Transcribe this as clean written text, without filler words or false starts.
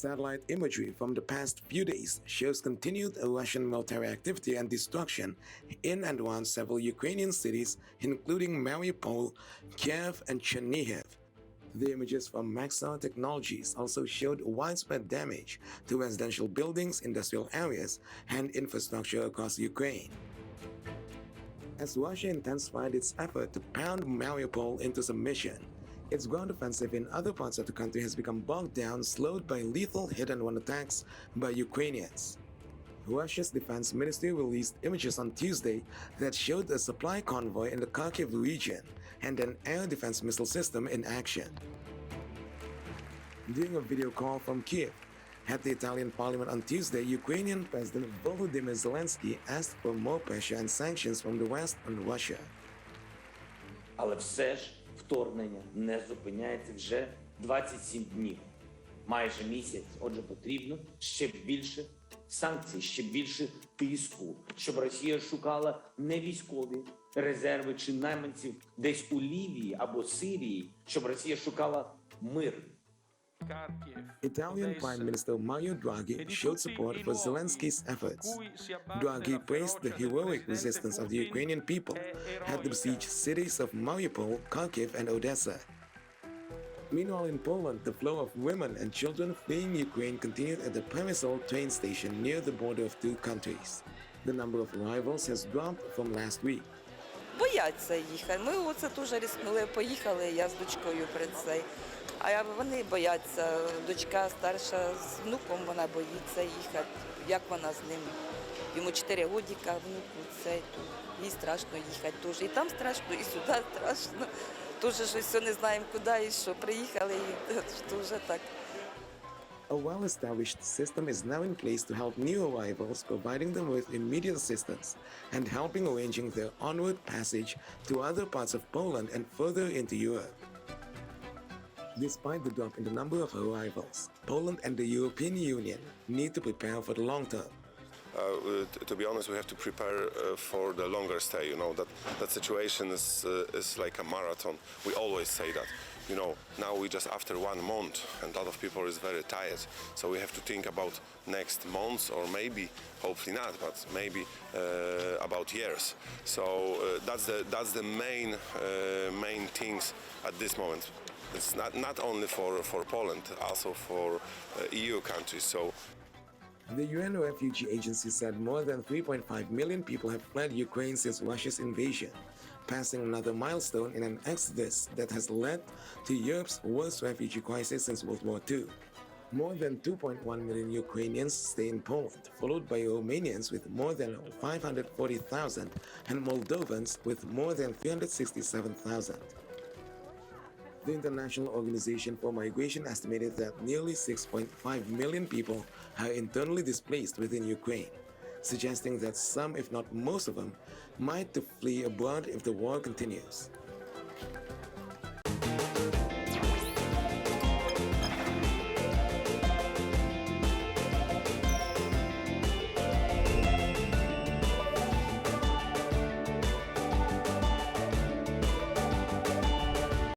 Satellite imagery from the past few days shows continued Russian military activity and destruction in and around several Ukrainian cities, including Mariupol, Kyiv and Chernihiv. The images from Maxar Technologies also showed widespread damage to residential buildings, industrial areas, and infrastructure across Ukraine. As Russia intensified its effort to pound Mariupol into submission, its ground offensive in other parts of the country has become bogged down, slowed by lethal hit-and-run attacks by Ukrainians. Russia's defense ministry released images on Tuesday that showed a supply convoy in the Kharkiv region and an air defense missile system in action. During a video call from Kyiv at the Italian parliament on Tuesday, Ukrainian President Volodymyr Zelensky asked for more pressure and sanctions from the West on Russia. Але все ж вторгнення не зупиняється вже 27 днів. Майже місяць, отже, потрібно ще більше санкцій, ще більше тиску, щоб Росія шукала не військові резерви чи найманців десь у Лівії або Сирії, щоб Росія шукала мир. Italian Prime Minister Mario Draghi showed support for Zelensky's efforts. Draghi praised the heroic resistance of the Ukrainian people at the besieged cities of Mariupol, Kharkiv and Odessa. Meanwhile, in Poland, the flow of women and children fleeing Ukraine continued at the Przemysl train station near the border of two countries. The number of arrivals has dropped from last week. Бояться їхати. Ми оце дуже ризикнули, поїхали, я з дочкою перед цей. А вони бояться, дочка старша з внуком, вона боїться їхати. Як вона з ним? Йому 4 годика, внуку, їй страшно їхати теж. І там страшно, і сюди страшно. Дуже щось все не знаємо, куди і що. Приїхали, і дуже так. A well-established system is now in place to help new arrivals, providing them with immediate assistance and helping arranging their onward passage to other parts of Poland and further into Europe. Despite the drop in the number of arrivals, Poland and the European Union need to prepare for the long term. To be honest, we have to prepare for the longer stay. You know that situation is like a marathon. We always say that. You know, now we just after 1 month, and a lot of people is very tired. So we have to think about next months, or maybe, hopefully not, but maybe about years. So that's the main things at this moment. It's not only for Poland, also for EU countries. So. The UN Refugee Agency said more than 3.5 million people have fled Ukraine since Russia's invasion, passing another milestone in an exodus that has led to Europe's worst refugee crisis since World War II. More than 2.1 million Ukrainians stay in Poland, followed by Romanians with more than 540,000 and Moldovans with more than 367,000. The International Organization for Migration estimated that nearly 6.5 million people are internally displaced within Ukraine, suggesting that some, if not most of them, might flee abroad if the war continues.